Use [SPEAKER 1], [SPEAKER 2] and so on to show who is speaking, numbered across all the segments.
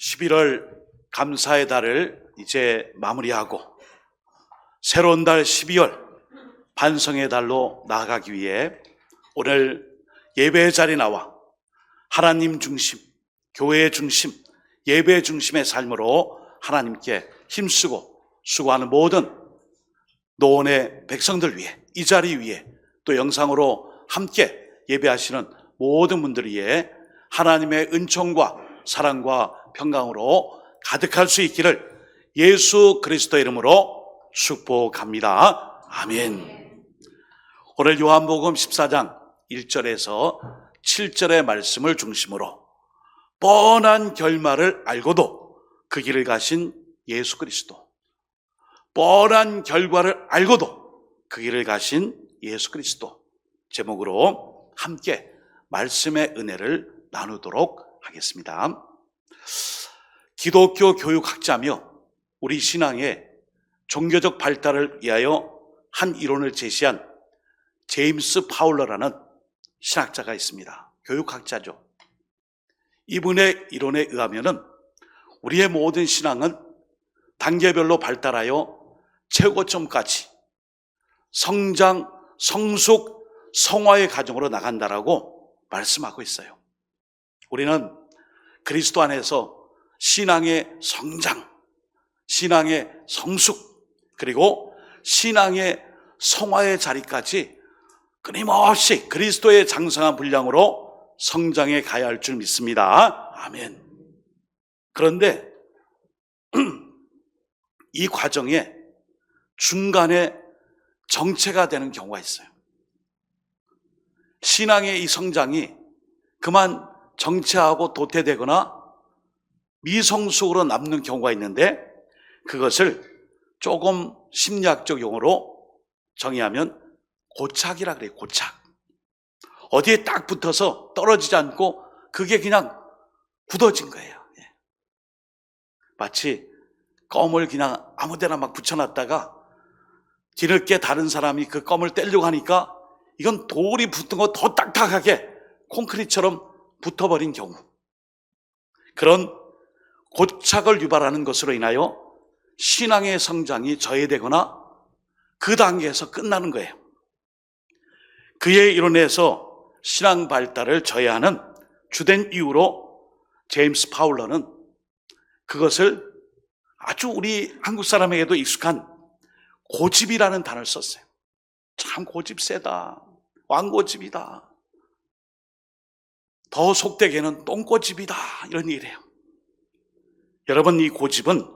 [SPEAKER 1] 11월 감사의 달을 이제 마무리하고 새로운 달 12월 반성의 달로 나아가기 위해 오늘 예배 자리에 나와 하나님 중심, 교회 중심, 예배 중심의 삶으로 하나님께 힘쓰고 수고하는 모든 노원의 백성들 위해, 이 자리 위에 또 영상으로 함께 예배하시는 모든 분들 위해 하나님의 은총과 사랑과 평강으로 가득할 수 있기를 예수 그리스도 이름으로 축복합니다. 아멘. 오늘 요한복음 14장 1절에서 7절의 말씀을 중심으로 뻔한 결말을 알고도 그 길을 가신 예수 그리스도, 뻔한 결과를 알고도 그 길을 가신 예수 그리스도 제목으로 함께 말씀의 은혜를 나누도록 하겠습니다. 기독교 교육학자며 우리 신앙의 종교적 발달을 위하여 한 이론을 제시한 제임스 파울러라는 신학자가 있습니다. 교육학자죠. 이분의 이론에 의하면은 우리의 모든 신앙은 단계별로 발달하여 최고점까지 성장, 성숙, 성화의 과정으로 나간다라고 말씀하고 있어요. 우리는 그리스도 안에서 신앙의 성장, 신앙의 성숙, 그리고 신앙의 성화의 자리까지 끊임없이 그리스도의 장성한 분량으로 성장해 가야 할 줄 믿습니다. 아멘. 그런데 이 과정에 중간에 정체가 되는 경우가 있어요. 신앙의 이 성장이 그만 정체하고 도태되거나 미성숙으로 남는 경우가 있는데 그것을 조금 심리학적 용어로 정의하면 고착이라 그래요. 고착. 어디에 딱 붙어서 떨어지지 않고 그게 그냥 굳어진 거예요. 마치 껌을 그냥 아무데나 막 붙여놨다가 뒤늦게 다른 사람이 그 껌을 떼려고 하니까 이건 돌이 붙은 거 더 딱딱하게 콘크리트처럼 붙어버린 경우, 그런 고착을 유발하는 것으로 인하여 신앙의 성장이 저해되거나 그 단계에서 끝나는 거예요. 그의 이론에서 신앙 발달을 저해하는 주된 이유로 제임스 파울러는 그것을 아주 우리 한국 사람에게도 익숙한 고집이라는 단어를 썼어요. 참 고집 세다, 왕고집이다, 더 속되게는 똥고집이다, 이런 얘기를 해요. 여러분, 이 고집은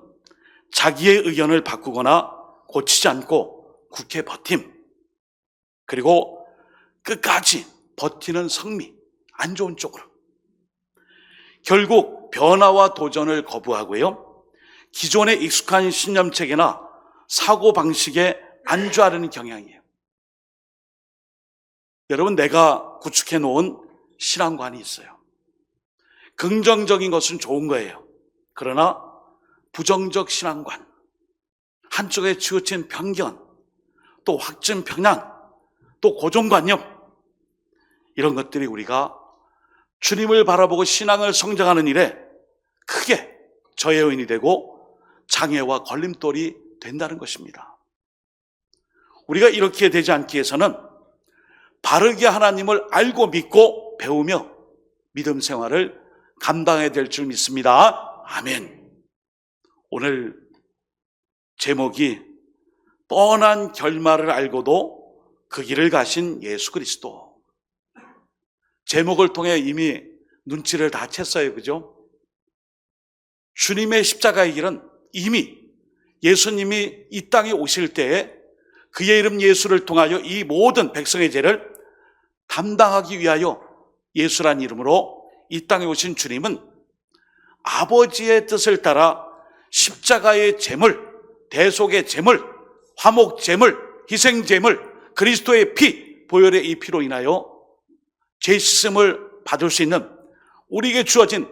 [SPEAKER 1] 자기의 의견을 바꾸거나 고치지 않고 굳게 버팀, 그리고 끝까지 버티는 성미, 안 좋은 쪽으로. 결국 변화와 도전을 거부하고요, 기존에 익숙한 신념체계나 사고방식에 안주하려는 경향이에요. 여러분, 내가 구축해 놓은 신앙관이 있어요. 긍정적인 것은 좋은 거예요. 그러나 부정적 신앙관, 한쪽에 치우친 편견, 또 확증 편향, 또 고정관념, 이런 것들이 우리가 주님을 바라보고 신앙을 성장하는 일에 크게 저해 요인이 되고 장애와 걸림돌이 된다는 것입니다. 우리가 이렇게 되지 않기 위해서는 바르게 하나님을 알고 믿고 배우며 믿음 생활을 감당해야 될 줄 믿습니다. 아멘. 오늘 제목이 뻔한 결말을 알고도 그 길을 가신 예수 그리스도. 제목을 통해 이미 눈치를 다 챘어요. 그죠? 주님의 십자가의 길은 이미 예수님이 이 땅에 오실 때에 그의 이름 예수를 통하여 이 모든 백성의 죄를 담당하기 위하여 예수란 이름으로 이 땅에 오신 주님은 아버지의 뜻을 따라 십자가의 제물, 대속의 제물, 화목 제물, 희생 제물, 그리스도의 피, 보혈의 이 피로 인하여 죄 씻음을 받을 수 있는 우리에게 주어진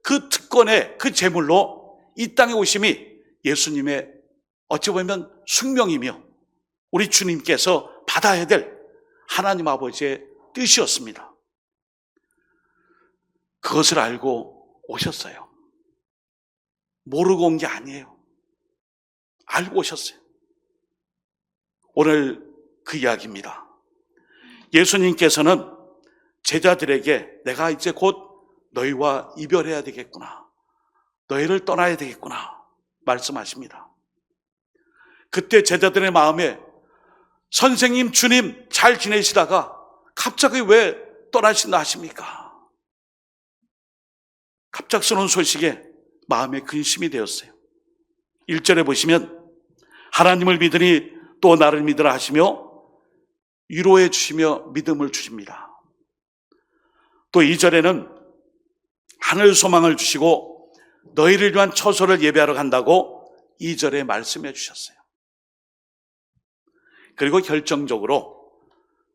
[SPEAKER 1] 그 특권의 그 제물로 이 땅에 오심이 예수님의 어찌 보면 숙명이며 우리 주님께서 받아야 될 하나님 아버지의 뜻이었습니다. 그것을 알고 오셨어요. 모르고 온 게 아니에요. 알고 오셨어요. 오늘 그 이야기입니다. 예수님께서는 제자들에게 내가 이제 곧 너희와 이별해야 되겠구나, 너희를 떠나야 되겠구나 말씀하십니다. 그때 제자들의 마음에 선생님, 주님 잘 지내시다가 갑자기 왜 떠나신다 하십니까? 갑작스러운 소식에 마음에 근심이 되었어요. 1절에 보시면 하나님을 믿으니 또 나를 믿으라 하시며 위로해 주시며 믿음을 주십니다. 또 2절에는 하늘 소망을 주시고 너희를 위한 처소를 예배하러 간다고 2절에 말씀해 주셨어요. 그리고 결정적으로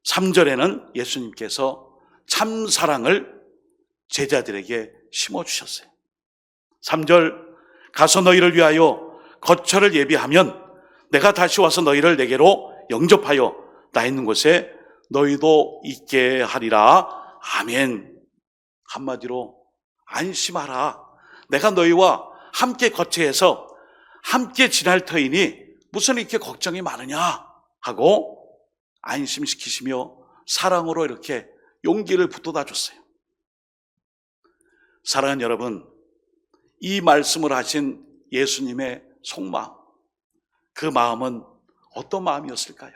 [SPEAKER 1] 3절에는 예수님께서 참 사랑을 제자들에게 심어주셨어요. 3절, 가서 너희를 위하여 거처를 예비하면 내가 다시 와서 너희를 내게로 영접하여 나 있는 곳에 너희도 있게 하리라. 아멘. 한마디로 안심하라. 내가 너희와 함께 거처에서 함께 지낼 터이니 무슨 이렇게 걱정이 많으냐 하고 안심시키시며 사랑으로 이렇게 용기를 북돋아 줬어요. 사랑하는 여러분, 이 말씀을 하신 예수님의 속마음, 그 마음은 어떤 마음이었을까요?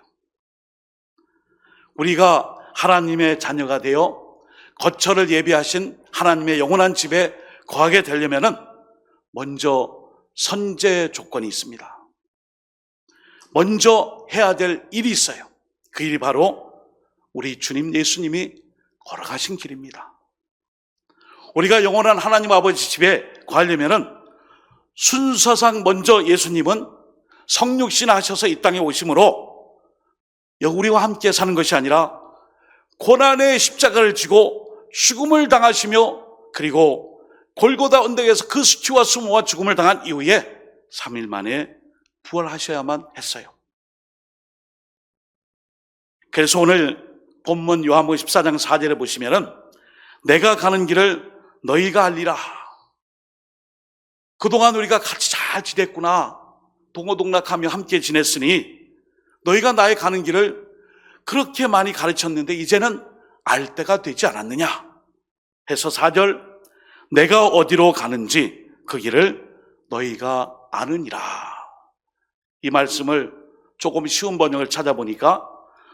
[SPEAKER 1] 우리가 하나님의 자녀가 되어 거처를 예비하신 하나님의 영원한 집에 거하게 되려면 먼저 선제 조건이 있습니다. 먼저 해야 될 일이 있어요. 그 일이 바로 우리 주님 예수님이 걸어가신 길입니다. 우리가 영원한 하나님 아버지 집에 거하려면 순서상 먼저 예수님은 성육신 하셔서 이 땅에 오심으로 우리와 함께 사는 것이 아니라 고난의 십자가를 지고 죽음을 당하시며 그리고 골고다 언덕에서 그 수치와 수모와 죽음을 당한 이후에 3일 만에 부활하셔야만 했어요. 그래서 오늘 본문 요한복음 14장 4절에 보시면은 내가 가는 길을 너희가 알리라. 그동안 우리가 같이 잘 지냈구나. 동고동락하며 함께 지냈으니 너희가 나의 가는 길을 그렇게 많이 가르쳤는데 이제는 알 때가 되지 않았느냐 해서 4절, 내가 어디로 가는지 그 길을 너희가 아느니라. 이 말씀을 조금 쉬운 번역을 찾아보니까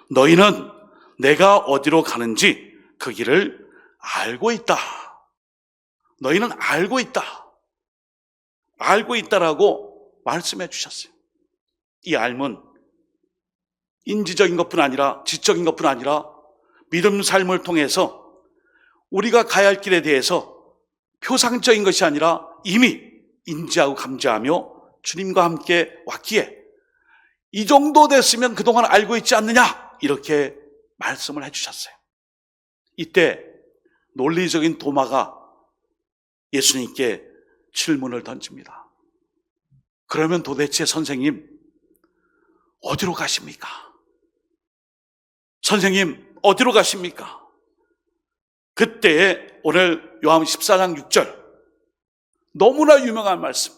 [SPEAKER 1] 너희는 내가 어디로 가는지 그 길을 알고 있다. 너희는 알고 있다. 알고 있다라고 말씀해 주셨어요. 이 알문 인지적인 것뿐 아니라 지적인 것뿐 아니라 믿음 삶을 통해서 우리가 가야 할 길에 대해서 표상적인 것이 아니라 이미 인지하고 감지하며 주님과 함께 왔기에 이 정도 됐으면 그동안 알고 있지 않느냐 이렇게 말씀을 해주셨어요. 이때 논리적인 도마가 예수님께 질문을 던집니다. 그러면 도대체 선생님 어디로 가십니까? 선생님 어디로 가십니까? 그때 오늘 요한복음 14장 6절 너무나 유명한 말씀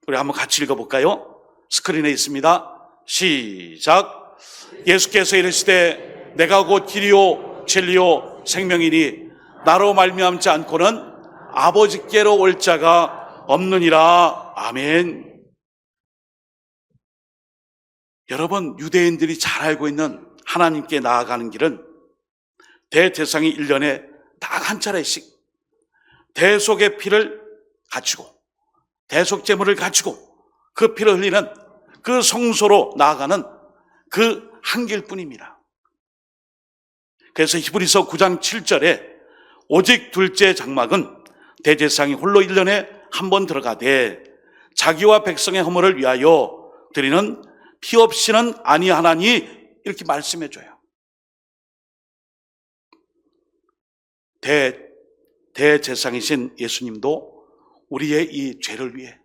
[SPEAKER 1] 우리 한번 같이 읽어볼까요? 스크린에 있습니다. 시작. 예수께서 이르시되 내가 곧 길이요 진리요 생명이니 나로 말미암지 않고는 아버지께로 올 자가 없느니라. 아멘. 여러분, 유대인들이 잘 알고 있는 하나님께 나아가는 길은 대제사장이 1년에 딱 한 차례씩 대속의 피를 갖추고 대속 제물을 갖추고 그 피를 흘리는 그 성소로 나아가는 그 한 길뿐입니다. 그래서 히브리서 9장 7절에 오직 둘째 장막은 대제사장이 홀로 1년에 한 번 들어가되 자기와 백성의 허물을 위하여 드리는 피 없이는 아니하나니 이렇게 말씀해줘요. 대제사장이신 예수님도 우리의 이 죄를 위해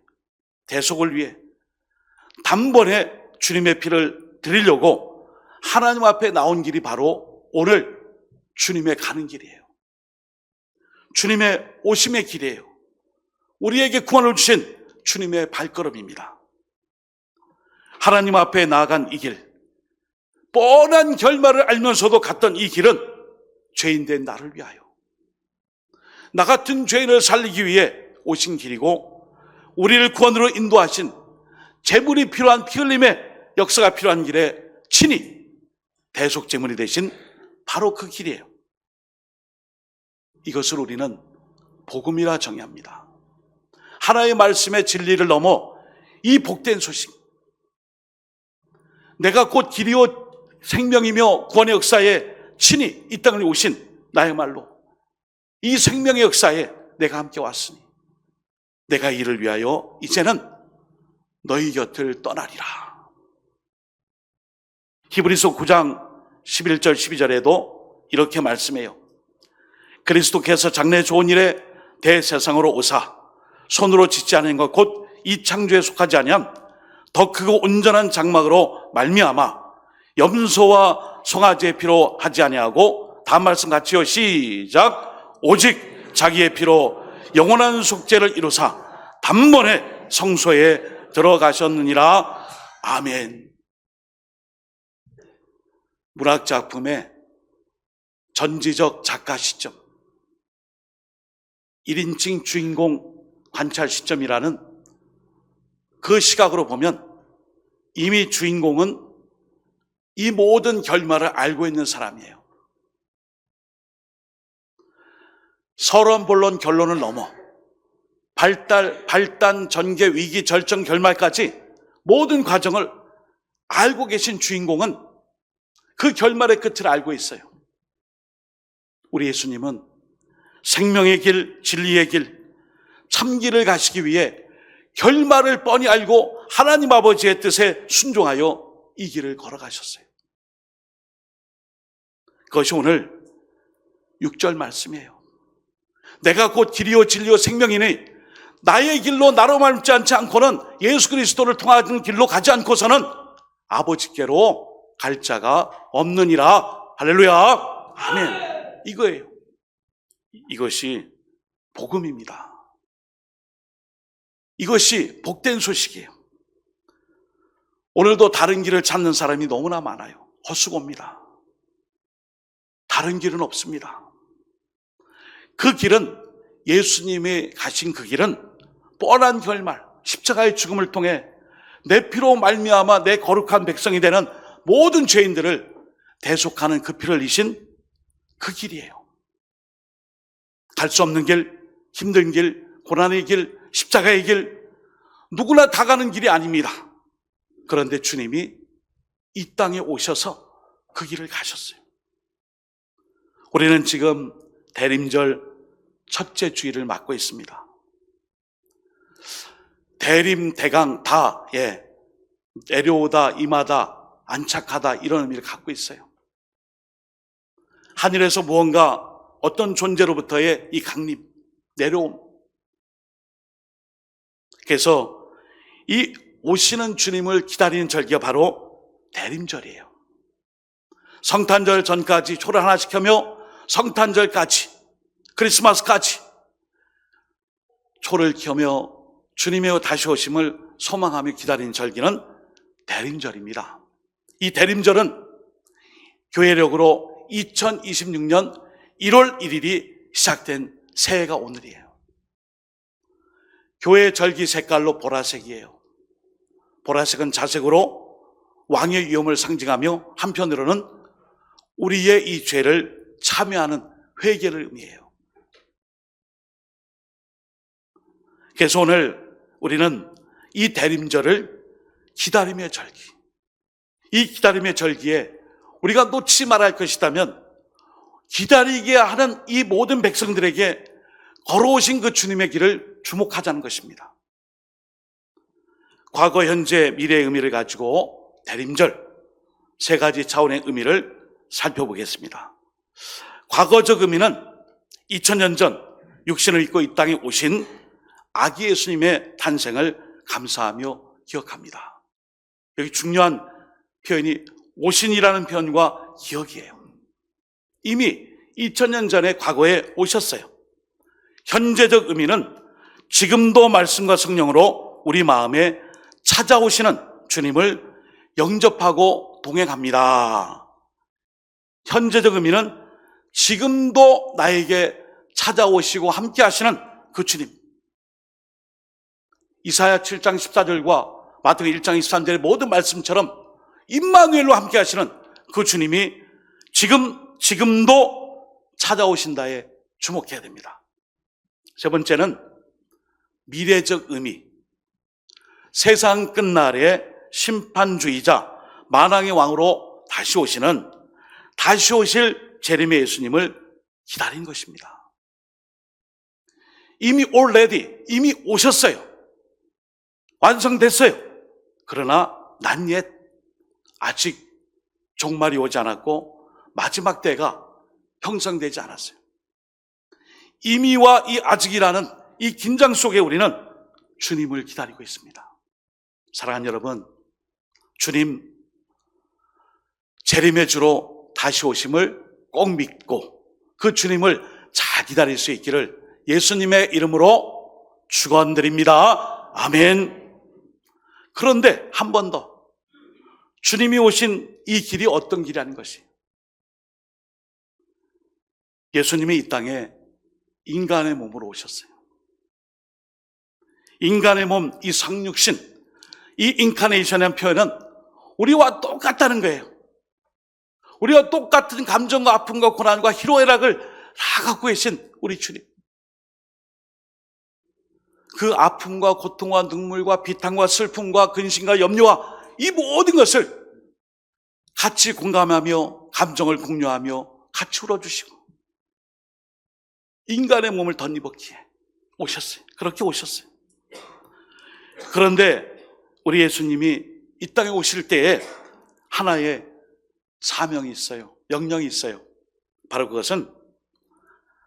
[SPEAKER 1] 대속을 위해 단번에 주님의 피를 드리려고 하나님 앞에 나온 길이 바로 오늘 주님의 가는 길이에요. 주님의 오심의 길이에요. 우리에게 구원을 주신 주님의 발걸음입니다. 하나님 앞에 나아간 이 길, 뻔한 결말을 알면서도 갔던 이 길은 죄인된 나를 위하여, 나 같은 죄인을 살리기 위해 오신 길이고, 우리를 구원으로 인도하신 제물이 필요한 피 흘림의 역사가 필요한 길에 친히 대속제물이 되신 바로 그 길이에요. 이것을 우리는 복음이라 정의합니다. 하나의 말씀의 진리를 넘어 이 복된 소식, 내가 곧 길이요 생명이며 구원의 역사에 친히 이 땅을 오신 나야말로 이 생명의 역사에 내가 함께 왔으니 내가 이를 위하여 이제는 너희 곁을 떠나리라. 히브리서 9장 11절 12절에도 이렇게 말씀해요. 그리스도께서 장래 좋은 일에 대세상으로 오사 손으로 짓지 않은 것 곧 이 창조에 속하지 아니한 더 크고 온전한 장막으로 말미암아 염소와 송아지의 피로 하지 아니하고 다음 말씀 같이요. 시작. 오직 자기의 피로 영원한 속죄를 이루사 단번에 성소에 들어가셨느니라. 아멘. 문학작품의 전지적 작가 시점, 1인칭 주인공 관찰 시점이라는 그 시각으로 보면 이미 주인공은 이 모든 결말을 알고 있는 사람이에요. 서론, 본론, 결론을 넘어 발단, 전개, 위기, 절정, 결말까지 모든 과정을 알고 계신 주인공은 그 결말의 끝을 알고 있어요. 우리 예수님은 생명의 길, 진리의 길, 참길을 가시기 위해 결말을 뻔히 알고 하나님 아버지의 뜻에 순종하여 이 길을 걸어가셨어요. 그것이 오늘 6절 말씀이에요. 내가 곧 길이요 진리요 생명이니 나의 길로 나로 말지 않지 않고는, 예수 그리스도를 통하는 길로 가지 않고서는 아버지께로 갈 자가 없느니라. 할렐루야. 아멘. 이거예요. 이것이 복음입니다. 이것이 복된 소식이에요. 오늘도 다른 길을 찾는 사람이 너무나 많아요. 헛수고입니다. 다른 길은 없습니다. 그 길은, 예수님이 가신 그 길은 뻔한 결말, 십자가의 죽음을 통해 내 피로 말미암아 내 거룩한 백성이 되는 모든 죄인들을 대속하는 그 피를 흘리신 그 길이에요. 갈 수 없는 길, 힘든 길, 고난의 길, 십자가의 길, 누구나 다 가는 길이 아닙니다. 그런데 주님이 이 땅에 오셔서 그 길을 가셨어요. 우리는 지금 대림절 첫째 주일을 맞고 있습니다. 대림, 대강 다, 내려오다, 임하다, 안착하다, 이런 의미를 갖고 있어요. 하늘에서 무언가 어떤 존재로부터의 이 강림, 내려옴. 그래서 이 오시는 주님을 기다리는 절기가 바로 대림절이에요. 성탄절 전까지 초를 하나씩 켜며 성탄절까지, 크리스마스까지 초를 켜며 주님의 다시 오심을 소망하며 기다리는 절기는 대림절입니다. 이 대림절은 교회력으로 2026년 1월 1일이 시작된 새해가 오늘이에요. 교회 절기 색깔로 보라색이에요. 보라색은 자색으로 왕의 위엄을 상징하며 한편으로는 우리의 이 죄를 참여하는 회개를 의미해요. 그래서 오늘 우리는 이 대림절을 기다림의 절기, 이 기다림의 절기에 우리가 놓지 말아야 할 것이 있다면 기다리게 하는 이 모든 백성들에게 걸어오신 그 주님의 길을 주목하자는 것입니다. 과거, 현재, 미래의 의미를 가지고 대림절 세 가지 차원의 의미를 살펴보겠습니다. 과거적 의미는 2000년 전 육신을 입고 이 땅에 오신 아기 예수님의 탄생을 감사하며 기억합니다. 여기 중요한 표현이 오신이라는 표현과 기억이에요. 이미 2000년 전에 과거에 오셨어요. 현재적 의미는 지금도 말씀과 성령으로 우리 마음에 찾아오시는 주님을 영접하고 동행합니다. 현재적 의미는 지금도 나에게 찾아오시고 함께 하시는 그 주님. 이사야 7장 14절과 마태복음 1장 23절의 모든 말씀처럼 임마누엘로 함께 하시는 그 주님이 지금도 찾아오신다에 주목해야 됩니다. 세 번째는 미래적 의미. 세상 끝날에 심판주의자 만왕의 왕으로 다시 오실 재림의 예수님을 기다린 것입니다. 이미 이미 오셨어요. 완성됐어요. 그러나 not yet, 아직 종말이 오지 않았고 마지막 때가 형성되지 않았어요. 이미와 이 아직이라는 이 긴장 속에 우리는 주님을 기다리고 있습니다. 사랑하는 여러분, 주님 재림의 주로 다시 오심을 꼭 믿고 그 주님을 잘 기다릴 수 있기를 예수님의 이름으로 축원드립니다. 아멘. 그런데 한 번 더, 주님이 오신 이 길이 어떤 길이라는 것이, 예수님이 이 땅에 인간의 몸으로 오셨어요. 인간의 몸, 이 상육신, 이 인카네이션이라는 표현은 우리와 똑같다는 거예요. 우리와 똑같은 감정과 아픔과 고난과 희로애락을 다 갖고 계신 우리 주님. 그 아픔과 고통과 눈물과 비탄과 슬픔과 근심과 염려와 이 모든 것을 같이 공감하며 감정을 공유하며 같이 울어주시고 인간의 몸을 덧입었기에 오셨어요. 그렇게 오셨어요. 그런데 우리 예수님이 이 땅에 오실 때에 하나의 사명이 있어요. 명령이 있어요. 바로 그것은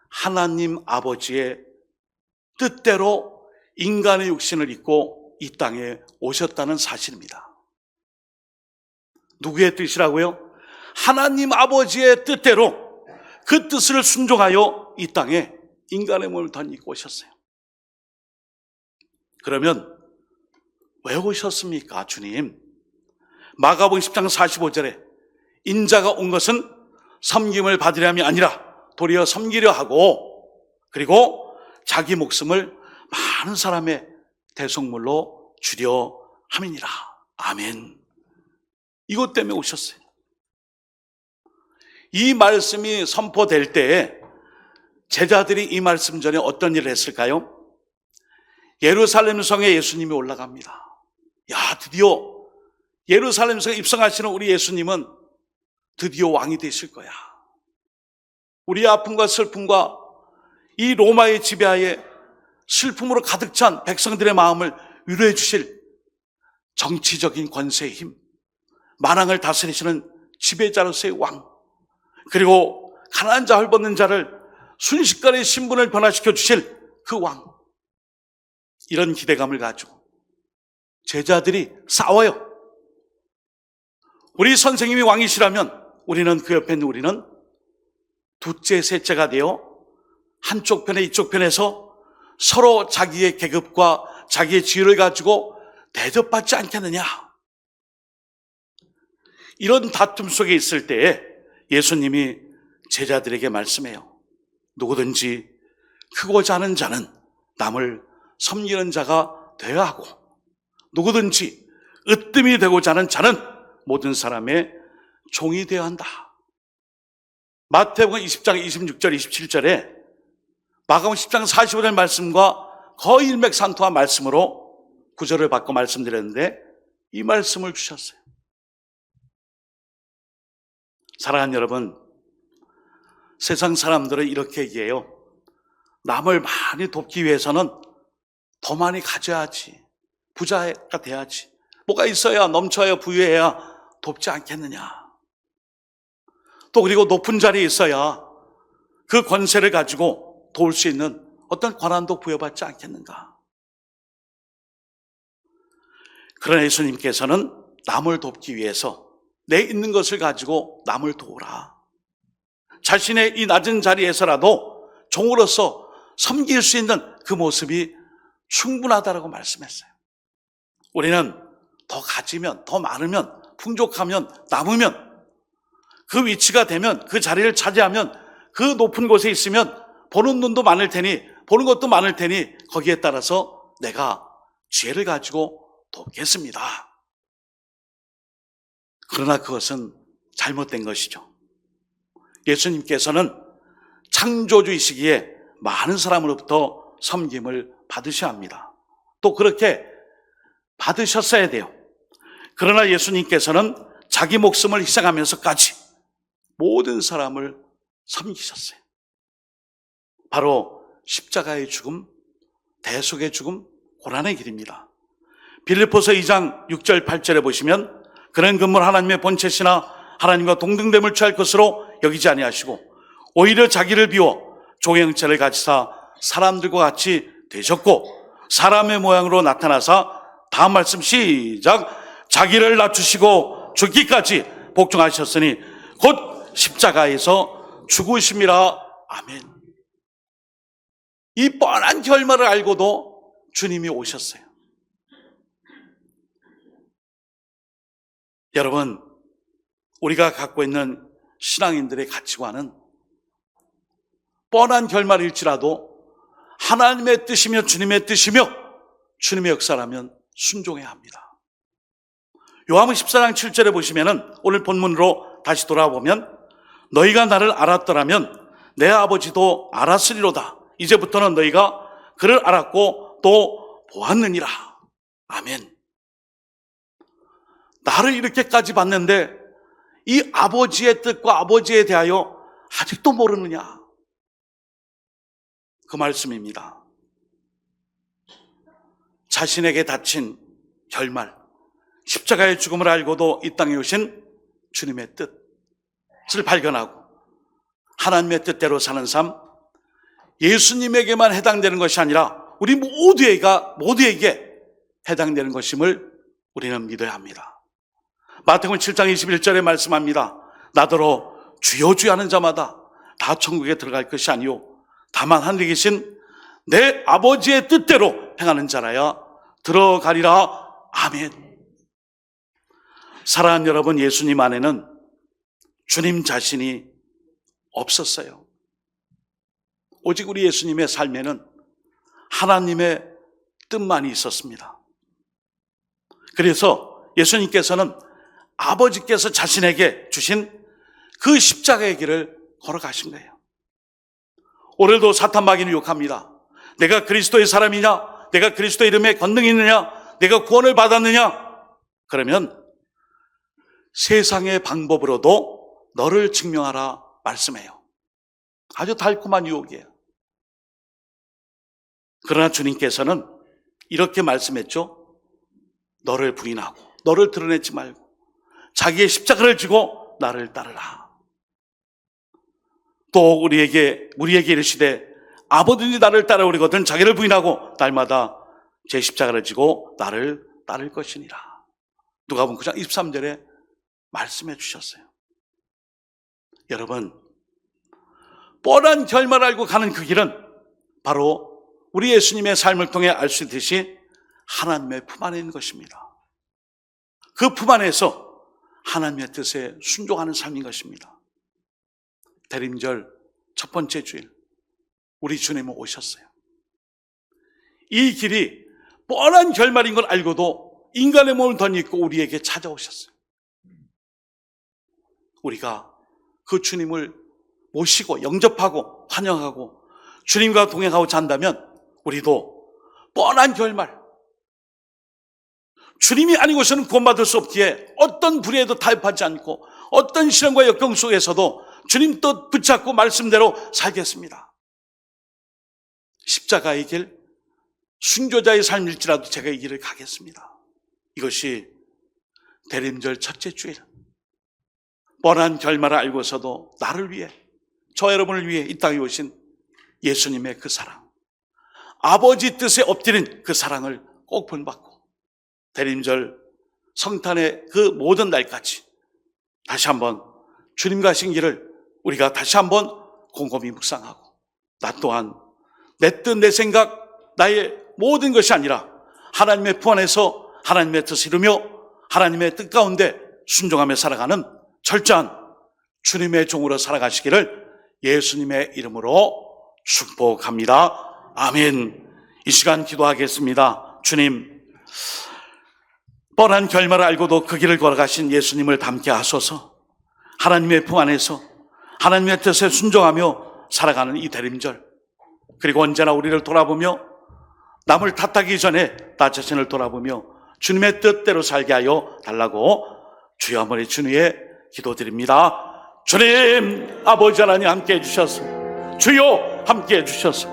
[SPEAKER 1] 하나님 아버지의 뜻대로 인간의 육신을 입고 이 땅에 오셨다는 사실입니다. 누구의 뜻이라고요? 하나님 아버지의 뜻대로 그 뜻을 순종하여 이 땅에 인간의 몸을 덧입고 오셨어요. 그러면 왜 오셨습니까, 주님? 마가복음 10장 45절에 인자가 온 것은 섬김을 받으려함이 아니라 도리어 섬기려 하고 그리고 자기 목숨을 많은 사람의 대속물로 주려 함이니라. 아멘. 이것 때문에 오셨어요. 이 말씀이 선포될 때에 제자들이 이 말씀 전에 어떤 일을 했을까요? 예루살렘 성에 예수님이 올라갑니다. 야, 드디어 예루살렘 성에 입성하시는 우리 예수님은 드디어 왕이 되실 거야. 우리의 아픔과 슬픔과 이 로마의 지배하에 슬픔으로 가득 찬 백성들의 마음을 위로해 주실 정치적인 권세의 힘, 만왕을 다스리시는 지배자로서의 왕, 그리고 가난한 자, 헐벗는 자를 순식간에 신분을 변화시켜 주실 그 왕, 이런 기대감을 가지고 제자들이 싸워요. 우리 선생님이 왕이시라면 우리는 그 옆에 있는 우리는 둘째, 셋째가 되어 한쪽 편에 이쪽 편에서 서로 자기의 계급과 자기의 지위를 가지고 대접받지 않겠느냐. 이런 다툼 속에 있을 때에 예수님이 제자들에게 말씀해요. 누구든지 크고자 하는 자는 남을 섬기는 자가 되어야 하고 누구든지 으뜸이 되고자 하는 자는 모든 사람의 종이 되어야 한다. 마태복음 20장 26절 27절에 마가복음 10장 45절 말씀과 거의 일맥상통한 말씀으로 구절을 바꿔 말씀드렸는데 이 말씀을 주셨어요. 사랑하는 여러분, 세상 사람들은 이렇게 얘기해요. 남을 많이 돕기 위해서는 더 많이 가져야지, 부자가 돼야지, 뭐가 있어야 넘쳐야 부유해야 돕지 않겠느냐. 또 그리고 높은 자리에 있어야 그 권세를 가지고 도울 수 있는 어떤 권한도 부여받지 않겠는가. 그러나 예수님께서는 남을 돕기 위해서 내 있는 것을 가지고 남을 도우라. 자신의 이 낮은 자리에서라도 종으로서 섬길 수 있는 그 모습이 충분하다라고 말씀했어요. 우리는 더 가지면, 더 많으면, 풍족하면, 남으면, 그 위치가 되면, 그 자리를 차지하면, 그 높은 곳에 있으면 보는 눈도 많을 테니, 보는 것도 많을 테니 거기에 따라서 내가 지혜를 가지고 돕겠습니다. 그러나 그것은 잘못된 것이죠. 예수님께서는 창조주이시기에 많은 사람으로부터 섬김을 받으셔야 합니다. 또 그렇게 받으셨어야 돼요. 그러나 예수님께서는 자기 목숨을 희생하면서까지 모든 사람을 섬기셨어요. 바로 십자가의 죽음, 대속의 죽음, 고난의 길입니다. 빌립보서 2장 6절 8절에 보시면 그런 근본 하나님의 본체시나 하나님과 동등됨을 취할 것으로 여기지 아니하시고 오히려 자기를 비워 종의 형체를 가지사 사람들과 같이 되셨고 사람의 모양으로 나타나사 다음 말씀 시작 자기를 낮추시고 죽기까지 복종하셨으니 곧 십자가에서 죽으심이라. 아멘. 이 뻔한 결말을 알고도 주님이 오셨어요. 여러분, 우리가 갖고 있는 신앙인들의 가치관은 뻔한 결말일지라도 하나님의 뜻이며 주님의 뜻이며 주님의 역사라면 순종해야 합니다. 요한복음 14장 7절에 보시면은 오늘 본문으로 다시 돌아보면 너희가 나를 알았더라면 내 아버지도 알았으리로다. 이제부터는 너희가 그를 알았고 또 보았느니라. 아멘. 나를 이렇게까지 봤는데 이 아버지의 뜻과 아버지에 대하여 아직도 모르느냐? 그 말씀입니다. 자신에게 닥친 결말, 십자가의 죽음을 알고도 이 땅에 오신 주님의 뜻을 발견하고 하나님의 뜻대로 사는 삶, 예수님에게만 해당되는 것이 아니라 우리 모두에게 해당되는 것임을 우리는 믿어야 합니다. 마태복음 7장 21절에 말씀합니다. 나더러 주여 주여 하는 자마다 다 천국에 들어갈 것이 아니요 다만 하늘에 계신 내 아버지의 뜻대로 행하는 자라야 들어가리라. 아멘. 사랑하는 여러분, 예수님 안에는 주님 자신이 없었어요. 오직 우리 예수님의 삶에는 하나님의 뜻만이 있었습니다. 그래서 예수님께서는 아버지께서 자신에게 주신 그 십자가의 길을 걸어가신 거예요. 오늘도 사탄 마귀는 욕합니다. 내가 그리스도의 사람이냐? 내가 그리스도의 이름에 권능이 있느냐? 내가 구원을 받았느냐? 그러면 세상의 방법으로도 너를 증명하라 말씀해요. 아주 달콤한 유혹이에요. 그러나 주님께서는 이렇게 말씀했죠. 너를 부인하고 너를 드러내지 말고 자기의 십자가를 지고 나를 따르라. 또 우리에게 이르시되 아버든지 나를 따라오리거든 자기를 부인하고 날마다 제 십자가를 지고 나를 따를 것이니라. 누가복음 9장 23절에 말씀해 주셨어요. 여러분, 뻔한 결말을 알고 가는 그 길은 바로 우리 예수님의 삶을 통해 알 수 있듯이 하나님의 품 안에 있는 것입니다. 그 품 안에서 하나님의 뜻에 순종하는 삶인 것입니다. 대림절 첫 번째 주일 우리 주님은 오셨어요. 이 길이 뻔한 결말인 걸 알고도 인간의 몸을 덧입고 우리에게 찾아오셨어요. 우리가 그 주님을 모시고 영접하고 환영하고 주님과 동행하고 한다면 우리도 뻔한 결말, 주님이 아니고서는 구원받을 수 없기에 어떤 불의에도 타협하지 않고 어떤 시련과 역경 속에서도 주님 뜻 붙잡고 말씀대로 살겠습니다. 십자가의 길, 순교자의 삶일지라도 제가 이 길을 가겠습니다. 이것이 대림절 첫째 주일, 뻔한 결말을 알고서도 나를 위해, 저 여러분을 위해 이 땅에 오신 예수님의 그 사랑, 아버지 뜻에 엎드린 그 사랑을 꼭 본받고 대림절 성탄의 그 모든 날까지 다시 한번 주님 가신 길을 우리가 다시 한번 곰곰이 묵상하고 나 또한 내 뜻, 내 생각, 나의 모든 것이 아니라 하나님의 품 안에서 하나님의 뜻을 이루며 하나님의 뜻 가운데 순종하며 살아가는 철저한 주님의 종으로 살아가시기를 예수님의 이름으로 축복합니다. 아멘. 이 시간 기도하겠습니다. 주님, 뻔한 결말을 알고도 그 길을 걸어가신 예수님을 닮게 하소서. 하나님의 품 안에서 하나님의 뜻에 순종하며 살아가는 이 대림절, 그리고 언제나 우리를 돌아보며 남을 탓하기 전에 나 자신을 돌아보며 주님의 뜻대로 살게 하여 달라고 주여 한번 주님의 기도드립니다. 주님, 아버지 하나님 함께 해주셔서, 주여 함께 해주셔서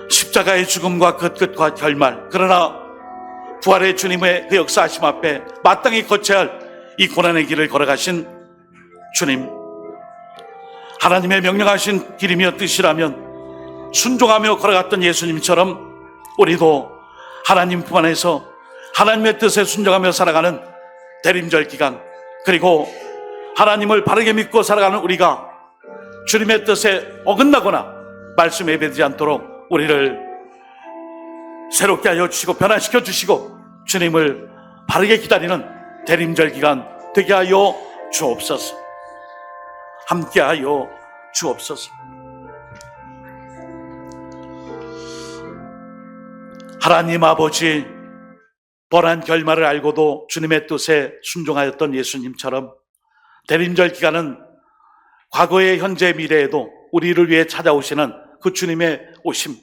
[SPEAKER 1] 십자가의 죽음과 그 끝과 결말, 그러나 부활의 주님의 그 역사하심 앞에 마땅히 거쳐야 할 이 고난의 길을 걸어가신 주님, 하나님의 명령하신 길이며 뜻이라면 순종하며 걸어갔던 예수님처럼 우리도 하나님 품 안에서 하나님의 뜻에 순종하며 살아가는 대림절 기간, 그리고 하나님을 바르게 믿고 살아가는 우리가 주님의 뜻에 어긋나거나 말씀에 예배되지 않도록 우리를 새롭게 하여 주시고 변화시켜 주시고 주님을 바르게 기다리는 대림절 기간 되게 하여 주옵소서. 함께 하여 주옵소서. 하나님 아버지, 뻔한 결말을 알고도 주님의 뜻에 순종하였던 예수님처럼 대림절 기간은 과거의 현재 미래에도 우리를 위해 찾아오시는 그 주님의 오심,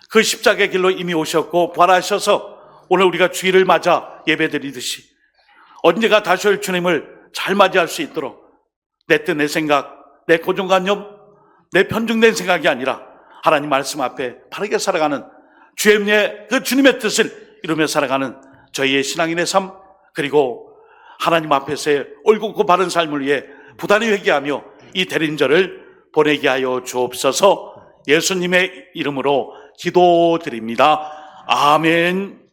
[SPEAKER 1] 그 십자가의 길로 이미 오셨고 부활하셔서 오늘 우리가 주일을 맞아 예배드리듯이 언제가 다시 올 주님을 잘 맞이할 수 있도록 내 뜻, 내 생각, 내 고정관념, 내 편중된 생각이 아니라 하나님 말씀 앞에 바르게 살아가는 주의 그 주님의 뜻을 이루며 살아가는 저희의 신앙인의 삶, 그리고 하나님 앞에서의 올곧고 바른 삶을 위해 부단히 회개하며 이 대림절을 보내게 하여 주옵소서. 예수님의 이름으로 기도드립니다. 아멘.